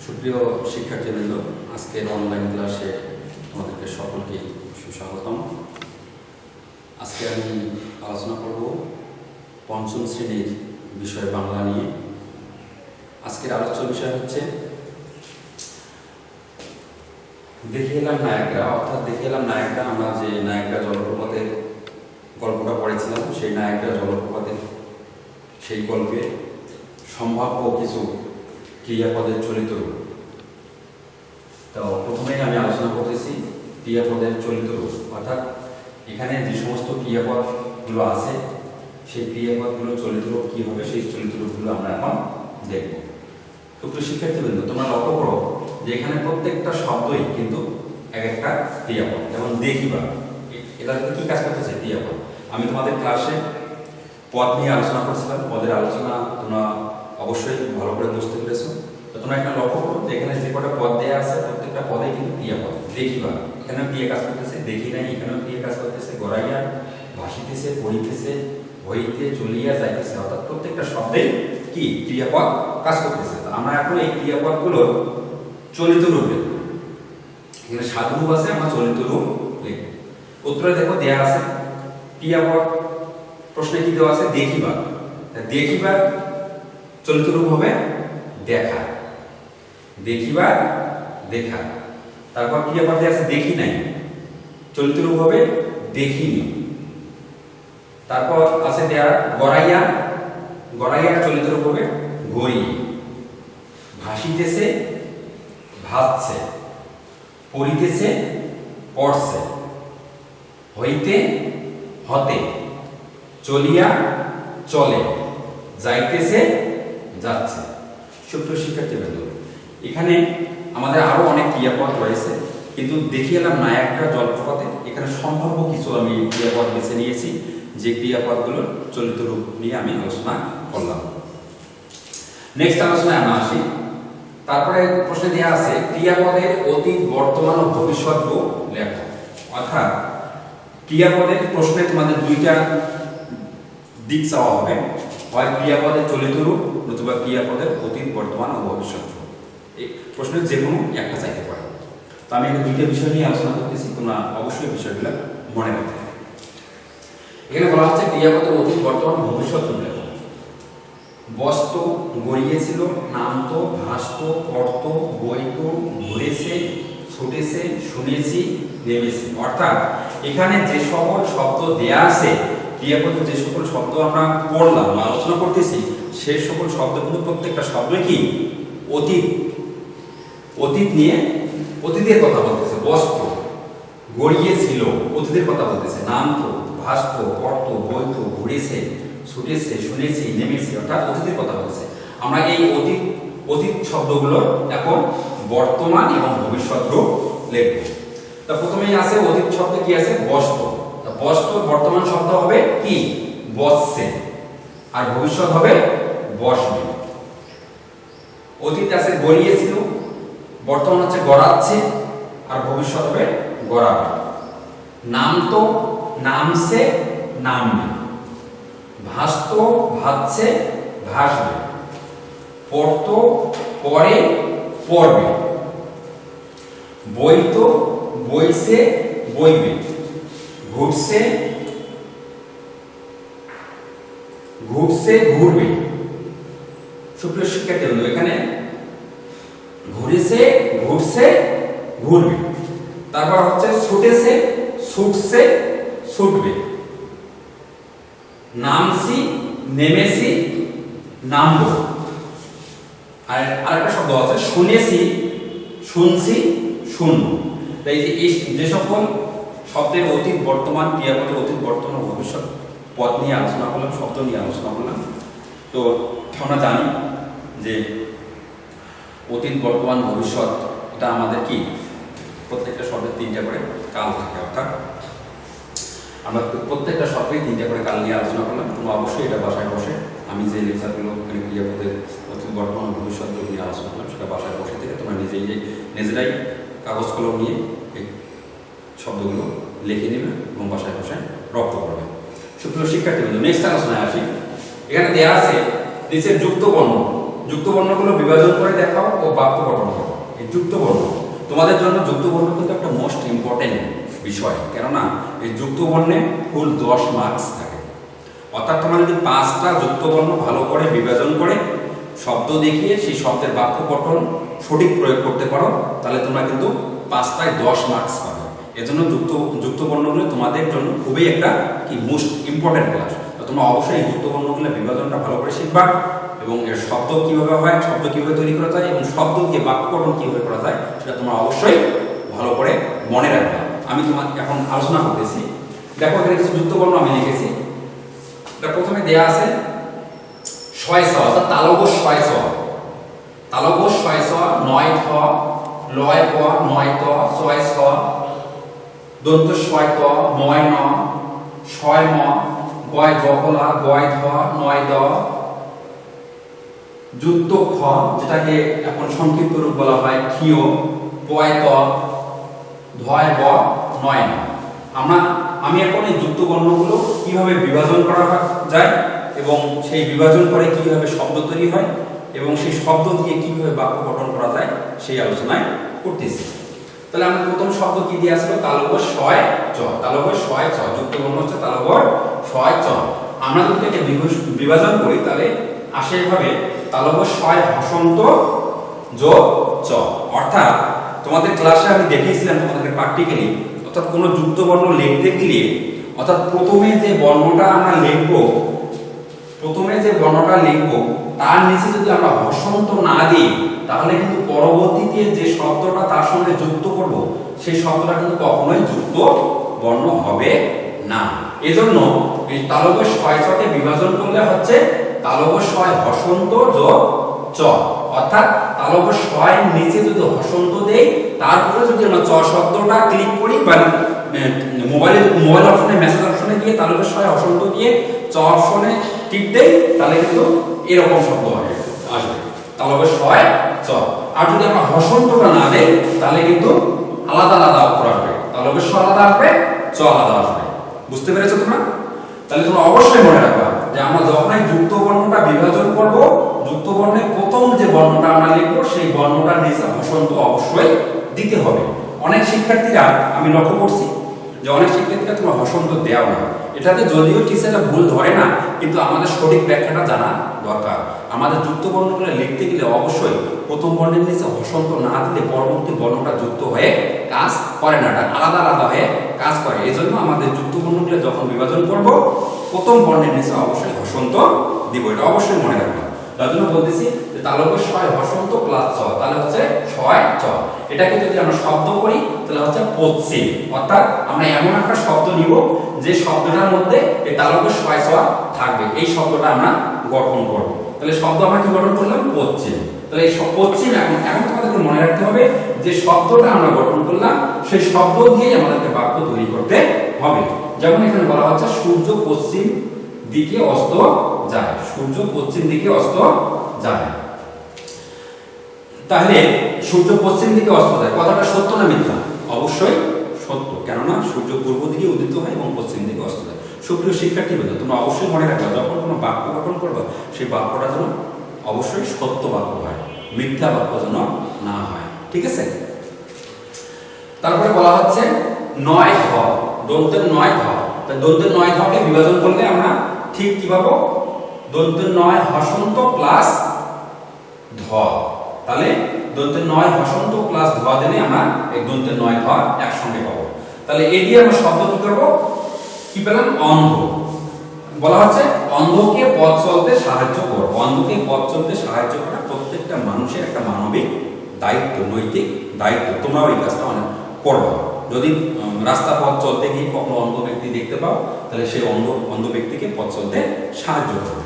সুপ্রিয় শিক্ষার্থীবৃন্দ, আজকের অনলাইন ক্লাসে তোমাদেরকে সকলকে সুস্বাগতম। আজকে আমি আলোচনা করব পঞ্চম শ্রেণীর বিষয় বাংলা নিয়ে। আজকের আলোচ্য বিষয় হচ্ছে দেখে এলাম নায়াগ্রা, অর্থাৎ দেখে এলাম নায়াগ্রা। আমরা যে নায়াগ্রা জলপ্রপাতের গল্পটা পড়েছিলাম, সেই নায়াগ্রা জলপ্রপাতের সেই গল্পে সম্ভাব্য কিছু ক্রিয়াপদের চলিত রূপ। তো প্রথমেই আমি আলোচনা করতেছি ক্রিয়াপদের চলিত রূপ, অর্থাৎ এখানে যে সমস্ত ক্রিয়াপদগুলো আছে সেই ক্রিয়াপদগুলো চলিত রূপ কী হবে, সেই চলিত রূপগুলো আমরা এখন দেখব। সুপ্রিয় শিক্ষার্থীবৃন্দ, তোমরা লক্ষ্য করো যে এখানে প্রত্যেকটা শব্দই কিন্তু এক একটা ক্রিয়াপদ। যেমন দেখিবা, এটা কি কাজ করতেছে? ক্রিয়াপদ। আমি তোমাদের ক্লাসে পদ নিয়ে আলোচনা করছিলাম, পদের আলোচনা তোমরা অবশ্যই ভালো করে বুঝতে পেরেছো। তো তোমরা এখানে লক্ষ্য করো যে এখানে যে কটা পদ দেওয়া আছে প্রত্যেকটা পদে কিন্তু ক্রিয়াপদ। দেখিবা, এখানেও ক্রিয়া কাজ করতেছে। দেখি নাই, এখানেও ক্রিয়া কাজ করতেছে। গড়াইয়া, ভাসিতেছে, পড়িতেছে, হইতে, চলিয়া, যাইতেছে, অর্থাৎ প্রত্যেকটা শব্দে কি ক্রিয়াপদ কাজ করতেছে। আমরা এখন এই ক্রিয়াপদগুলোর চলিত রূপ লিখব। এখানে সাধু রূপ আছে, আমরা চলিত রূপ লিখব। উত্তরে দেখো দেয়া আছে ক্রিয়াপদ, প্রশ্নে কি দেওয়া আছে? দেখিবা। দেখিবা চলিত রূপ হবে দেখা। দেখিবা, দেখা। তারপর ক্রিয়াপদ দেয়া আছে দেখি নাই, চলিত রূপ হবে দেখিনি। তারপর আছে দেয়া গড়াইয়া, গড়াইয়া চলিত রূপ হবে গড়িয়ে। ভাসিতেছে, ভাসছে। পড়িতেছে, পড়ছে। হইতে, হতে। চলিয়া, চলে। যাইতেছে, যাচ্ছে। সুপ্রিয় শিক্ষার্থীবৃন্দ, এখানে আমাদের আরো অনেক ক্রিয়াপদ রয়েছে, কিন্তু দেখে এলাম নায়াগ্রা জলপ্রপাতে এখানে সম্ভাব্য কিছু আমি ক্রিয়াপদ বেছে নিয়েছি, যে ক্রিয়াপদগুলোর চলিত রূপ নিয়ে আমি আলোচনা করলাম। নেক্সট আলোচনায় আমরা আসি। তারপরে প্রশ্নে দেওয়া আছে ক্রিয়াপদের অতীত, বর্তমান ও ভবিষ্যৎ রূপ লেখা। অর্থাৎ ক্রিয়াপদের প্রশ্নে তোমাদের দুইটা দিক চাওয়া হবে, হয় ক্রিয়াপদের চলিত রূপ নতুবা ক্রিয়াপদের অতীত, বর্তমান ও ভবিষ্যৎ রূপ। এই প্রশ্নের যে কোনো একটা চাইতে পারে। তো আমি এখানে দুইটা বিষয় নিয়ে আলোচনা করতেছি, তোমরা অবশ্যই বিষয়গুলো মনে রাখতে হবে। এখানে বলা হচ্ছে ক্রিয়াপদের অতীত, বর্তমান, ভবিষ্যৎ রূপ লেখা। বসত, গড়িয়েছিল, নামত, ভাসত, পড়ত, বইত, ঘুরেছে, ছুটেছে, শুনেছি, নেমেছি। অর্থাৎ এখানে যে সকল শব্দ দেয়া আছে, ক্রিয়াপদে যে সকল শব্দ আমরা পড়লাম, আলোচনা করতেছি, সেই সকল শব্দগুলো প্রত্যেকটা শব্দ কি অতীত। অতীত নিয়ে অতীতের কথা বলতেছে। বসত, গড়িয়েছিল, অতীতের কথা বলতেছে। নামত, ভাসত, পড়ত, বইত, ঘুরেছে, ছুটেছে, শুনেছি, নেমেছি, অর্থাৎ অতীতের কথা বলছে। আমরা এই অতীত শব্দগুলো এখন বর্তমান এবং ভবিষ্যৎ রূপ লিখব। তা প্রথমেই আছে অতীত শব্দে কি আছে? বসত। বসত বর্তমান শব্দ হবে কি? বসছে। আর ভবিষ্যৎ হবে বসবে। অতীত আছে গড়িয়েছিল, বর্তমান হচ্ছে গড়াচ্ছে, আর ভবিষ্যৎ হবে গড়াবে। নামতো, নামছে, নামবে। ভাসতো, ভাসছে, ভাসবে। পড়তো, পড়ে, পড়বে। বইতো, বইছে, বইবে। ঘুরছে, ঘুরছে, ঘুরবে। সুপ্রিয় শিক্ষার্থীবৃন্দ, এখানে ঘুরেছে, ঘুরছে, ঘুরবে। তারপর হচ্ছে ছুটেছে, ছুটছে, ছুটবে। নামছি, নেমেছি, নামবো। আর আরেকটা শব্দ আছে শুনেছি, শুনছি, শুনবো। তাই যে সকল শব্দের অতীত, বর্তমান, ক্রিয়াপদের অতীত, বর্তমান ও ভবিষ্যৎ পদ নিয়ে আলোচনা করলাম, শব্দ নিয়ে আলোচনা করলাম। তো আমরা জানি যে অতীত, বর্তমান, ভবিষ্যৎ এটা আমাদের কি প্রত্যেকটা শব্দের তিনটা করে কাল থাকে। অর্থাৎ আমরা প্রত্যেকটা শব্দেই তিনটা করে কাল নিয়ে আলোচনা করলাম। তোমরা অবশ্যই এটা বাসায় বসে, আমি যে লেকচারগুলো এখানে ক্রিয়াপদের অতীত, বর্তমান, ভবিষ্যৎ নিয়ে আলোচনা করলাম, সেটা বাসায় বসে থেকে তোমরা নিজেরাই কাগজ কলম নিয়ে এই শব্দগুলো লিখে নেবে এবং বাসায় বসে রপ্ত করবে। সুপ্রিয় শিক্ষার্থীবৃন্দ, নেক্সট আলোচনায় আসি। এখানে দেয়া আছে নিচের যুক্ত বর্ণ, যুক্ত বর্ণগুলো বিভাজন করে দেখাও ও বাক্য গঠন করো। এই যুক্ত বর্ণ তোমাদের জন্য যুক্ত বর্ণ কিন্তু একটা মোস্ট ইম্পর্টেন্ট বিষয়, কেননা এই যুক্ত বর্ণে ফুল 10 মার্কস থাকে। অর্থাৎ তোমরা যদি 5টা যুক্ত বর্ণ ভালো করে বিভাজন করে শব্দ দেখিয়ে সেই শব্দের বাক্য গঠন সঠিক প্রয়োগ করতে পারো, তাহলে তোমরা কিন্তু 5টায় 10 মার্কস পাবে। এজন্য যুক্ত বর্ণগুলো তোমাদের জন্য খুবই একটা কি মোস্ট ইম্পর্টেন্ট ক্লাস। তো তোমরা অবশ্যই যুক্ত বর্ণগুলো বিভাজনটা ভালো করে শিখবা এবং এর শব্দ কিভাবে হয়, শব্দ কিভাবে তৈরি করা যায় এবং শব্দ দিয়ে বাক্য গঠন কিভাবে করা যায় সেটা তোমরা অবশ্যই ভালো করে মনে রাখবা। আমি তোমাকে এখন আলোচনা করতেছি। দেখো এখানে কিছু যুক্ত বর্ণ আমি লিখেছি। এটা প্রথমে দেয়া আছে ছয় ছ, অর্থাৎ তালব্য ছয় ছ, তালব্য ছয় ছ, 9 ঠ, লয় প, 9 ত, ছয় ছ, দন্ত ছয় ত, 9 ন, ছয় ম, গয় জকলা, গয় ধ, 9 দ, যুক্ত খ, যেটাকে এখন সংক্ষিপ্ত রূপ বলা হয় ক্ষিয়, পয় ত, ধয় ব, 9 ন। আমি এখন এই যুক্ত বর্ণগুলো কিভাবে বিভাজন করা যায় এবং সেই বিভাজন করে কিভাবে শব্দ তৈরি হয় এবং সেই শব্দ দিয়ে কিভাবে বাক্য গঠন করা যায় সেই আলোচনায় করতেছি। তাহলে আমরা প্রথম শব্দ কি দিয়ে আসলো? তালব্য ছয় চ, তালব্য ছয় চ, যুক্ত বর্ণ হচ্ছে তালব্য ছয় চ। আমরা যদি এটাকে বিভাজন করি তাহলে আসে এভাবে তালব্য ছয় হসন্ত যোগ চ। অর্থাৎ তোমাদের ক্লাসে আমি দেখিয়েছিলাম তোমাদের প্র্যাকটিক্যালি, অর্থাৎ কোনো যুক্ত বর্ণ লিখতে গেলে অর্থাৎ প্রথমে যে বর্ণটা আমরা লিখবো তার নিচে যদি আমরা হসন্ত না দিই তাহলে কিন্তু পরবর্তীতে যে শব্দটা তার সঙ্গে যুক্ত করব সেই শব্দটা কিন্তু কখনোই যুক্ত বর্ণ হবে না। এজন্য এই তালব্য ছয় চকে বিভাজন করলে হচ্ছে তালব্য ছয় হসন্ত যোগ চ। অর্থাৎ তালব্য ছয়ের নিচে যদি হসন্ত দেই তারপরে যদি আমরা চ শব্দটা ক্লিক করি বা মোবাইল অপশনে মেসেজ অপশনে গিয়ে তালব্য ছয় হসন্ত দিয়ে চ অপশনে টিপ দেই তাহলে কিন্তু এরকম শব্দ আসবে তালব্য ছয় চ। আর যদি আমরা হসন্তটা না দেই তাহলে কিন্তু আলাদা আলাদা অক্ষর আসবে, তালব্য ছ আলাদা আসবে, চ আলাদা আসবে। বুঝতে পেরেছো তোমরা? তাহলে তোমরা অবশ্যই মনে রাখবা যে আমরা যখনই যুক্ত বর্ণটা বিভাজন করব, যুক্ত বর্ণের প্রথম যে বর্ণটা আমরা লিখব সেই বর্ণটার নিচে হসন্ত অবশ্যই দিতে হবে। অনেক শিক্ষার্থীরা আমি লক্ষ্য করছি যে অনেক শিক্ষার্থীরা তোমরা হসন্ত দেও না। এটাতে যদিও টিচাররা ভুল ধরে না, কিন্তু আমাদের সঠিক ব্যাখ্যাটা জানা দরকার। আমাদের যুক্ত বর্ণগুলো লিখতে গেলে অবশ্যই প্রথম বর্ণের নিচে হসন্ত না দিলে পরবর্তী বর্ণটা যুক্ত হয়ে কাজ করে না, এটা আলাদা আলাদা হয়ে কাজ করে। এই জন্য আমাদের যুক্ত বর্ণগুলো যখন বিভাজন করব প্রথম বর্ণের নিচে অবশ্যই হসন্ত দিব, এটা অবশ্যই মনে রাখবেন। তার জন্য বলতেছি যে তালব্য ছয় হসন্ত প্লাস চ, তাহলে হচ্ছে ছয় চ। এটাকে যদি আমরা শব্দ করি তাহলে হচ্ছে পশ্চিম। অর্থাৎ আমরা এমন একটা শব্দ নিব যে শব্দটার মধ্যে এই তালব্য ছয় চ থাকবে, এই শব্দটা আমরা গঠন করব। তাহলে শব্দ আমরা কি গঠন করলাম? পশ্চিম। তাহলে এই পশ্চিম এখন তোমাদেরকে মনে রাখতে হবে যে শব্দটা আমরা গঠন করলাম সেই শব্দ দিয়ে আমাদেরকে বাক্য তৈরি করতে হবে। যেমন এখানে বলা হচ্ছে সূর্য পশ্চিম দিকে অস্ত যায়, সূর্য পশ্চিম দিকে অস্ত যায়। তাহলে সূর্য পশ্চিম দিকে অস্ত যায়, কথাটা সত্য না মিথ্যা? অবশ্যই সত্য, কেননা সূর্য পূর্ব দিকে উদিত হয় এবং পশ্চিম দিকে অস্ত যায়। সুপ্রিয় শিক্ষার্থীবৃন্দ, তোমরা অবশ্যই মনে রাখবা যখন কোনো বাক্য গঠন করবে সেই বাক্যটা যেন অবশ্যই সত্য বাক্য হয়, মিথ্যা বাক্য যেন না হয়। ঠিক আছে? তারপরে বলা হচ্ছে 9 ধ, দন্তের 9 ধ। দন্তের 9 ধকে বিভাজন করলে আমরা ঠিক কি পাবো? দন্তের 9 হসন্ত প্লাস ধ। তাহলে দন্তের 9 হসন্ত প্লাস ধ দিলে আমরা এই দন্তের 9 ধ একসঙ্গে পাবো। তাহলে এই দিয়ে আমরা শব্দ কি করব? কি পেলাম? অন্ধ। বলা হচ্ছে অন্ধকে পথ চলতে সাহায্য করো। অন্ধকে পথ চলতে সাহায্য করা প্রত্যেকটা মানুষের একটা মানবিক দায়িত্ব, নৈতিক দায়িত্ব। তোমরাও এই কাজটা অনেক করবা। যদি রাস্তা পথ চলতে গিয়ে কখনো অন্ধ ব্যক্তি দেখতে পাও তাহলে সেই অন্ধ ব্যক্তিকে পথ চলতে সাহায্য করবে।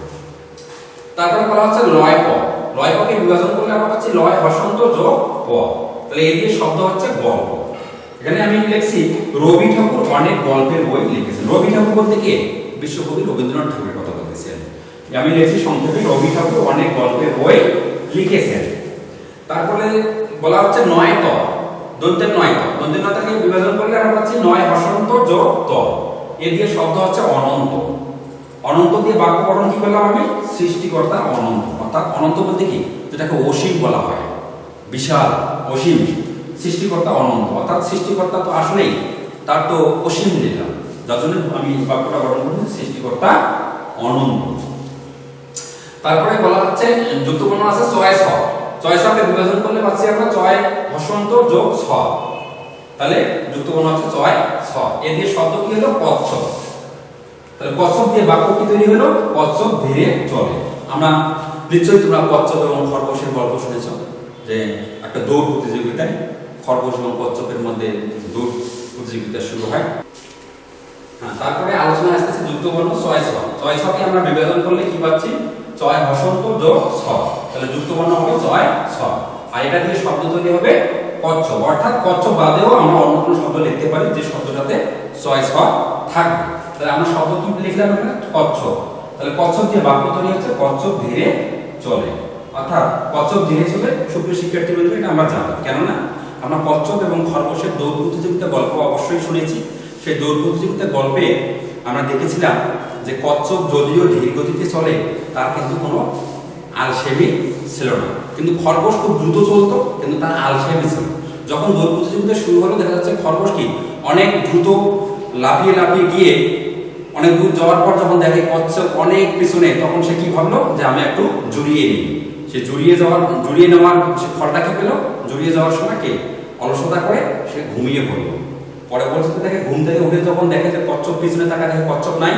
তারপরে বলা হচ্ছে লয় প। লয় পকে বিভাজন করলে আমরা পাচ্ছি লয় হসন্ত যোগ প। তাহলে এই দিয়ে শব্দ হচ্ছে গল্প। এখানে আমি লিখছি রবি ঠাকুর অনেক গল্পের বই লিখেছেন। রবি ঠাকুর বলতে কে? বিশ্বকবি রবীন্দ্রনাথ ঠাকুরের কথা বলতেছেন। আমি লিখছি সংক্ষেপে রবি ঠাকুর অনেক গল্পের বই লিখেছেন। তারপরে বলা হচ্ছে 9 ত, দন্তের 9 ত। দন্তের 9 থেকে বিভাজন করলে আমরা পাচ্ছি 9 হসন্ত যোগ ত। এ দিয়ে শব্দ হচ্ছে অনন্ত। অনন্ত দিয়ে বাক্য গঠন কি করলাম আমি? সৃষ্টিকর্তা অনন্ত। অর্থাৎ অনন্ত বলতে কি? যেটাকে অসীম বলা হয়, বিশাল, অসীম, সৃষ্টিকর্তা অনন্ত, অর্থাৎ সৃষ্টিকর্তা তো আসলেই তার তো অসীম লীলা, যার জন্য আমি বাক্যটা গঠন করছি সৃষ্টিকর্তা অনন্ত। তারপরে বলা হচ্ছে যুক্তবর্ণ আছে ছয় ছ, ছয় ছকে বিভাজন করলে পাচ্ছি আমরা ছয় হসন্ত যোগ ছ, তাহলে যুক্তবর্ণ হচ্ছে ছয় ছ। এ দিয়ে শব্দ কি হলো? কচ্ছপ। তাহলে কচ্ছপ দিয়ে বাক্য কি তৈরি হলো? কচ্ছপ ধীরে চলে। আমরা নিশ্চয়ই তোমরা কচ্ছপ এবং খরগোশের গল্প শুনেছ, যে একটা দৌড় প্রতিযোগিতায় খরগোশ এবং কচ্ছপের মধ্যে দৌড় প্রতিযোগিতা শুরু হয়। হ্যাঁ, তারপরে আলোচনা আসতেছে যুক্তবর্ণ ছয় ছ। ছয় ছকে আমরা বিভাজন করলে কি পাচ্ছি? ছয় হসন্ত যোগ ছ, তাহলে যুক্তবর্ণ হবে ছয় ছ। আর এটা দিয়ে শব্দ তৈরি হবে কচ্ছপ, অর্থাৎ কচ্ছপ বাদেও আমরা অন্য কোনো শব্দ লিখতে পারি যে শব্দটাতে ছয় ছ থাকবে। তাহলে আমরা শব্দ কি লিখলাম? এখানে কচ্ছপ। তাহলে কচ্ছপ দিয়ে বাক্য তৈরি হচ্ছে কচ্ছপ ধীরে চলে, অর্থাৎ কচ্ছপ ধীরে চলে। সুপ্রিয় শিক্ষার্থী বন্ধু, এটা আমরা জানি, কেননা আমরা কচ্ছপ এবং খরগোশের দৌড় প্রতিযোগিতা গল্প অবশ্যই শুনেছি। সেই দৌড় প্রতিযোগিতা গল্পে আমরা দেখেছিলাম যে কচ্ছপ যদিও ধীর গতিতে চলে, তার কিন্তু কোনো আলসেমি ছিল না, কিন্তু খরগোশ খুব দ্রুত চলতো, কিন্তু তার আলসেমি ছিল। যখন দৌড় প্রতিযোগিতা শুরু হলো, দেখা যাচ্ছে খরগোশ কি অনেক দ্রুত লাফিয়ে লাফিয়ে গিয়ে অনেক দূর যাওয়ার পর যখন দেখে কচ্ছপ অনেক পিছনে, তখন সে কি ভাবলো যে আমি একটু জড়িয়ে নিই। সে জড়িয়ে নেওয়ার সে ফলটা কি পেল? জড়িয়ে যাওয়ার সময় কে অলসতা করে সে ঘুমিয়ে পড়লো। পরবর্তীতে দেখে ঘুম থেকে উঠে যখন দেখে যে কচ্ছপ পিছনে তাকা, দেখে কচ্ছপ নাই,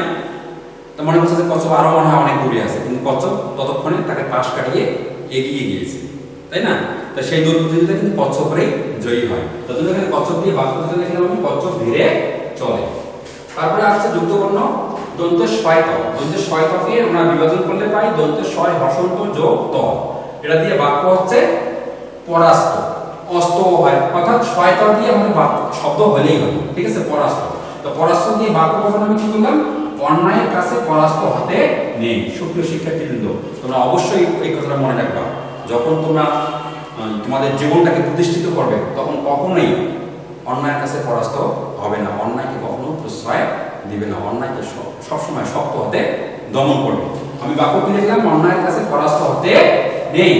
তো মনে করছে যে কচ্ছপ আরো মনে হয় অনেক দূরে আছে, কিন্তু কচ্ছপ ততক্ষণে তাকে পাশ কাটিয়ে এগিয়ে গিয়েছে, তাই না? তো সেই দৌড় প্রতিযোগিতা কিন্তু কচ্ছপেরই জয়ী হয়। তখন এখানে কচ্ছপ দিয়ে বাক্য লিখলাম আমি কচ্ছপ ধীরে চলে। তারপরে আসছে যুক্তবর্ণ দন্ত শয়ত। দন্ত শয়তকে আমরা বিভাজন করলে পাই দন্ত শয় হসন্ত যোগ ত। এটা দিয়ে বাক্য হচ্ছে পরাস্ত, অস্ত হয়, অর্থাৎ শয়ত দিয়ে আমাদের বাক্য শব্দ হলেই হবে, ঠিক আছে? পরাস্ত। তো পরাস্ত দিয়ে বাক্য গঠন আমি কি করলাম? অন্যায়ের কাছে পরাস্ত হতে নেই। সুপ্রিয় শিক্ষার্থীবৃন্দ, তোমরা অবশ্যই এই কথাটা মনে রাখবা, যখন তোমরা তোমাদের জীবনটাকে প্রতিষ্ঠিত করবে, তখন কখনোই অন্যায়ের কাছে পরাস্ত হবে না, অন্যায়কে কখনো প্রশ্রয় দিবে না, অন্যায়কে সবসময় শক্ত হতে দমন করবে। আমি বাক্য কি লিখলাম? অন্যায়ের কাছে পরাস্ত হতে নেই।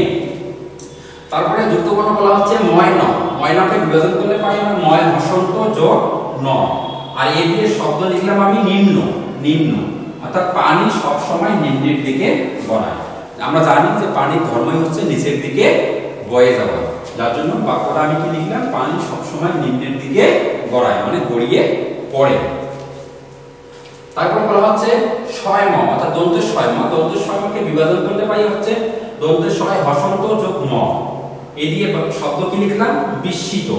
তারপরে যুক্তবর্ণ বলা হচ্ছে ময় ন। ময় নকে বিভাজন করলে পাই আমরা ময় হসন্ত যোগ ন। আর এ দিয়ে শব্দ লিখলাম আমি নিম্ন। নিম্ন অর্থাৎ পানি সব সময় নিম্নের দিকে গড়ায়। আমরা জানি যে পানির ধর্মই হচ্ছে নিচের দিকে বয়ে যাওয়া, যার জন্য বাক্যটা আমি কি লিখলাম? পানি সব সময় নিম্নের দিকে গড়ায়, মানে গড়িয়ে পড়ে। তারপর বলা হচ্ছে শয় ম, অর্থাৎ দন্ত শয় ম। দন্ত শয়কে বিভাজন করলে পাই হচ্ছে দন্ত শয় হসন্ত যোগ ম। এই দিয়ে শব্দ কি লিখলাম? বিস্মিত।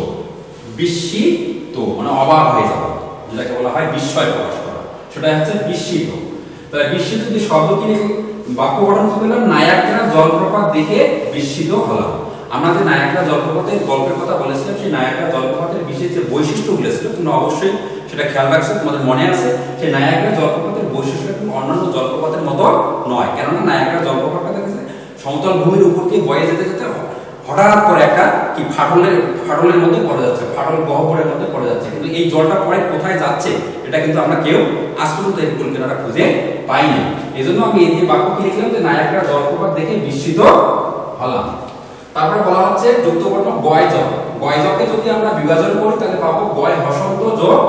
বিস্মিত মানে অবাক হয়ে যাওয়া, যেটাকে বলা হয় বিস্ময় প্রকাশ করা, সেটা হচ্ছে বিস্মিত। তাহলে বিস্মিত দিয়ে শব্দ কি বাক্য গঠন করলাম? নায়াগ্রা জলপ্রপাত দেখে বিস্মিত হলাম। আমরা যে নায়াগ্রা জলপ্রপাতের গল্পের কথা বলেছিলাম, সেই নায়াগ্রা জলপ্রপাতের বিশেষ যে বৈশিষ্ট্যগুলো ছিল, তোমরা অবশ্যই সেটা খেয়াল রাখছো, তোমাদের মনে আছে। সেই নায়াগ্রা জলপ্রপাতের বৈশিষ্ট্য কিন্তু অন্যান্য জলপ্রপাতের মতো নয়, কেননা নায়াগ্রা জলপ্রপাতটা দেখেছে সমতল ভূমির উপর দিয়ে বয়ে যেতে যেতে হঠাৎ করে একটা কি ফাটলের মধ্যে পড়ে যাচ্ছে, ফাটল গহ্বরের মধ্যে পড়ে যাচ্ছে, কিন্তু এই জলটা পরে কোথায় যাচ্ছে এটা কিন্তু আমরা কেউ আজ পর্যন্ত এই কল্পনাটা খুঁজে পাইনি। এই জন্য আমি এই দিয়ে বাক্য কি লিখলাম? যে নায়াগ্রা জলপ্রপাত দেখে বিস্মিত হলাম। তারপরে বলা হচ্ছে যুক্তবর্ণ গয় জ। গয় জকে যদি আমরা বিভাজন করি তাহলে পাবো গয় হসন্ত যোগ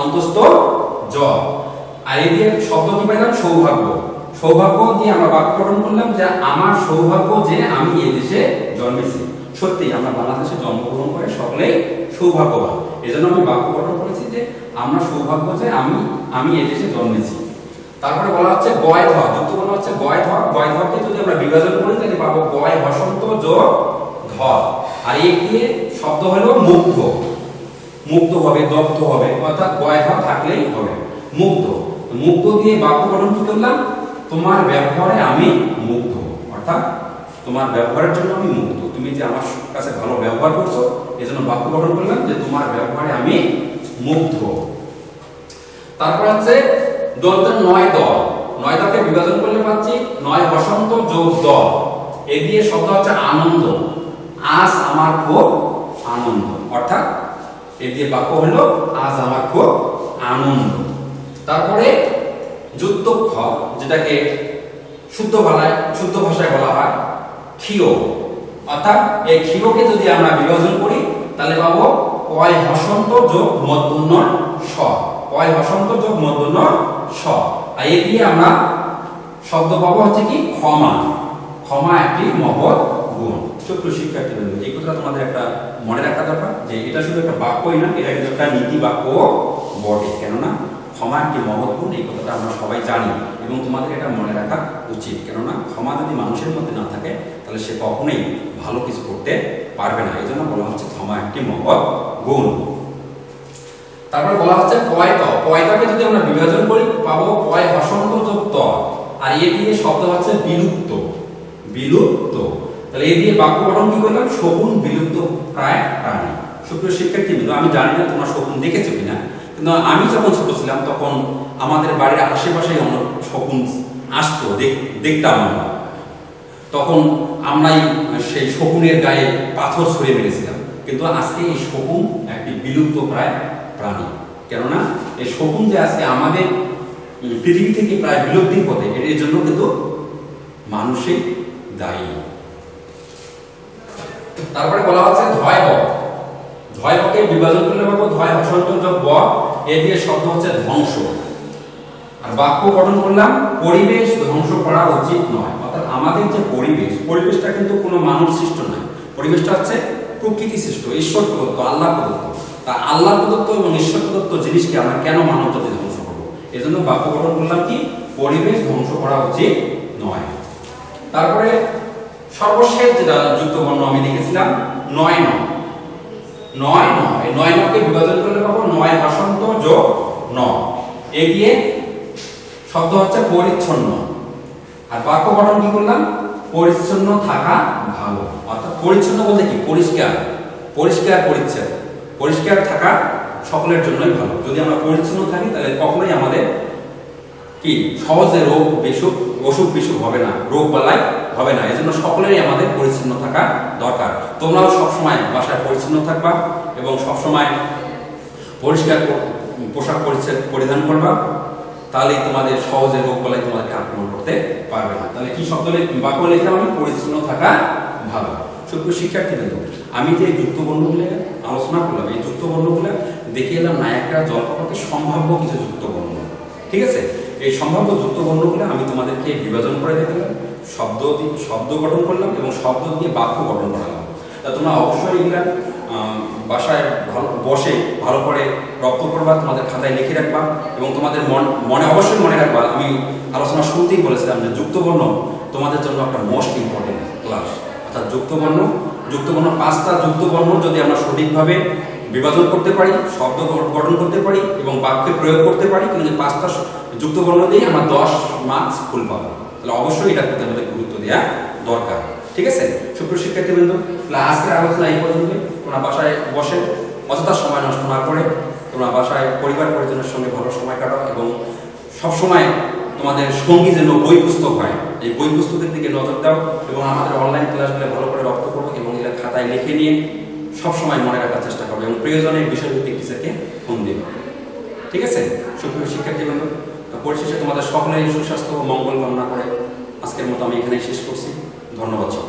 অন্তস্থ জ। আর এই দিয়ে শব্দ কি পাইলাম? সৌভাগ্য। সৌভাগ্য দিয়ে আমরা বাক্য গঠন করলাম যে আমার সৌভাগ্য যে আমি এই দেশে জন্মেছি। সত্যি আমরা বাংলাদেশে জন্মগ্রহণ করে সকলেই সৌভাগ্যবান, এজন্য আমি বাক্য গঠন করেছি যে আমরা সৌভাগ্য যে আমি এই দেশে জন্মেছি। তারপরে বলা হচ্ছে গয় ধ। যুক্তবর্ণ হচ্ছে গয় ধ। গয় ধকে যদি আমরা বিভাজন করি তাহলে পাবো গয় হসন্ত যোগ ধ। আর এই দিয়ে শব্দ হলো মুগ্ধ। মুগ্ধ হবে, দগ্ধ হবে, অর্থাৎ গয় ধ থাকলেই হবে মুগ্ধ। মুগ্ধ দিয়ে বাক্য গঠন কি করলাম? তোমার ব্যবহারে আমি মুগ্ধ, অর্থাৎ তোমার ব্যবহারের জন্য আমি মুগ্ধ, তুমি যে আমার কাছে ভালো ব্যবহার করছো এজন্য বাক্য গঠন করলাম যে তোমার ব্যবহারে আমি মুগ্ধ। তারপর হচ্ছে দন্ত নয় দ। নয় দকে বিভাজন করলে পাচ্ছি নয় বসন্ত যোগ দ। এই দিয়ে শব্দ হচ্ছে আনন্দ। আজ আমার খুব আনন্দ, অর্থাৎ এই দিয়ে বাক্য হলো আজ আমার খুব আনন্দ। তারপরে যুক্ত খ, যেটাকে শুদ্ধ ভাষায় বলা হয় ক্ষীয়, অর্থাৎ এই ক্ষীরকে যদি আমরা বিভাজন করি তাহলে পাবো কয় হসন্ত যোগ মূর্ধন্য স, কয় হসন্ত যোগ মূর্ধন্য স। আর এ দিয়ে আমরা শব্দ পাবো হচ্ছে কি ক্ষমা, ক্ষমা একটি মহৎ গুণ। সুপ্রিয় শিক্ষার্থীবৃন্দ, এই কথাটা তোমাদের একটা মনে রাখা দরকার যে এটা শুধু একটা বাক্যই না, এটা কিন্তু একটা নীতি বাক্য বটে। কেননা ক্ষমা একটি মহৎ গুণ, এই কথাটা আমরা সবাই জানি এবং তোমাদের এটা মনে রাখা উচিত। কেননা ক্ষমা যদি মানুষের মধ্যে না থাকে তাহলে সে কখনোই ভালো কিছু করতে পারবে না। এই জন্য বলা হচ্ছে ক্ষমা একটি মহৎ গুণ। তারপর বলা হচ্ছে কয়ত, কয়টাকে যদি আমরা বিভাজন করি পাবো কয় হসন্ত যোগ ত, আর এ দিয়ে শব্দ হচ্ছে বিলুপ্ত, বিলুপ্ত। তাহলে এই দিয়ে বাক্য গঠন কি করলাম, শকুন বিলুপ্ত প্রায় প্রাণী। সুপ্রিয় শিক্ষার্থীবৃন্দ, আমি জানি না তোমরা শকুন দেখেছো কিনা, কিন্তু আমি যখন ছোট ছিলাম তখন আমাদের বাড়ির আশেপাশে অনেক শকুন আসতো, দেখতাম আমরা। তখন আমরাই সেই শকুনের গায়ে পাথর ছুঁড়ে মেরেছিলাম। কিন্তু আজকে এই শকুন একটি বিলুপ্ত প্রায় প্রাণী। কেননা এই শকুন যে আজকে আমাদের পৃথিবী থেকে প্রায় বিলুপ্তির পথে, এর জন্য কিন্তু মানুষই দায়ী। তারপরে বলা হচ্ছে ধয় ব, ধয় বকে বিভাজন করলে পাবো ধয় হসন্ত যোগ ব, এ দিয়ে শব্দ হচ্ছে ধ্বংস। আর বাক্য গঠন করলাম পরিবেশ ধ্বংস করা উচিত নয়। অর্থাৎ আমাদের যে পরিবেশ, পরিবেশটা কিন্তু কোনো মানব সৃষ্ট নয়, পরিবেশটা হচ্ছে প্রকৃতি সৃষ্ট, ঈশ্বর প্রদত্ত, আল্লাহ প্রদত্ত। তা আল্লাহ প্রদত্ত এবং ঈশ্বর প্রদত্ত জিনিসকে আমরা কেন মানব জাতি ধ্বংস করবো? এই জন্য বাক্য গঠন করলাম কি পরিবেশ ধ্বংস করা উচিত নয়। তারপরে সর্বশেষ যেটা যুক্ত বর্ণ আমি লিখেছিলাম নয় ন, নয় ন, এই নয় নকে বিভাজন করলে পাবো নয় হসন্ত যোগ ন, এ দিয়ে শব্দ হচ্ছে পরিচ্ছন্ন। আর বাক্য গঠন কি করলাম পরিচ্ছন্ন থাকা ভালো। অর্থাৎ পরিচ্ছন্ন বলতে কি পরিষ্কার, পরিষ্কার পরিচ্ছন্ন, পরিষ্কার থাকা সকলের জন্যই ভালো। যদি আমরা পরিচ্ছন্ন থাকি তাহলে কখনোই আমাদের কি সহজে রোগ বিসুখ, অসুখ বিসুখ হবে না, রোগ বালাই হবে না। এজন্য সকলেরই আমাদের পরিচ্ছন্ন থাকা দরকার। তোমরাও সবসময় বাসায় পরিচ্ছন্ন থাকবা এবং সবসময় পরিষ্কার পোশাক পরিধান করবা, তাহলেই তোমাদের সহজে রোগ বালাই তোমাদেরকে আক্রমণ করতে পারবে না। তাহলে কি শব্দ বাক্য লিখলাম আমি পরিচ্ছন্ন থাকা ভালো। সুপ্রিয় শিক্ষার্থীবৃন্দ, আমি যে যুক্ত বর্ণগুলো আলোচনা করলাম, এই যুক্ত বর্ণগুলো দেখিয়ে এলাম নায়াগ্রা জলপ্রপাতের সম্ভাব্য কিছু যুক্ত বর্ণ। ঠিক আছে, এই সম্ভাব্য যুক্ত বর্ণগুলো আমি তোমাদেরকে বিভাজন করে দিলাম, শব্দ গঠন করলাম এবং শব্দ দিয়ে বাক্য গঠন করালাম। তা তোমরা অবশ্যই এগুলা বাসায় বসে ভালো করে রপ্ত করবা, তোমাদের খাতায় লিখে রাখবা এবং তোমাদের মনে অবশ্যই মনে রাখবা। আমি আলোচনা শুরুতেই বলেছিলাম যে যুক্ত বর্ণ তোমাদের জন্য একটা মোস্ট ইম্পর্টেন্ট ক্লাস। অর্থাৎ যুক্ত বর্ণ 5টা যুক্ত বর্ণ যদি আমরা সঠিকভাবে বিভাজন করতে পারি, শব্দ গঠন করতে পারি এবং বাক্যে প্রয়োগ করতে পারি, কিন্তু 5টা যুক্ত বর্ণ দিয়ে আমরা 10 মার্কস ফুল পাবো। তাহলে অবশ্যই এটার প্রতি আমাদের গুরুত্ব দেওয়া দরকার। ঠিক আছে সুপ্রিয় শিক্ষার্থীবৃন্দ, আজকের আলোচনা এই পর্যন্ত। তোমরা বাসায় বসে অযথা সময় নষ্ট না করে তোমরা বাসায় পরিবার পরিজনের সঙ্গে ভালো সময় কাটাও এবং সবসময় তোমাদের সঙ্গী যেন বই পুস্তক হয়, এই বই পুস্তকের দিকে নজর দাও এবং আমাদের অনলাইন ক্লাসগুলো ভালো করে রপ্ত করো এবং এগুলো খাতায় লিখে নিয়ে সবসময় মনে রাখার চেষ্টা করবে এবং প্রয়োজনে বিষয়ভিত্তিক টিচারকে ফোন দিবে। ঠিক আছে সুপ্রিয় শিক্ষার্থীবৃন্দ, পরিশেষে তোমাদের সকলের সুস্বাস্থ্য ও মঙ্গল কামনা করে আজকের মতো আমি এখানেই শেষ করছি। ধন্যবাদ সকলকে।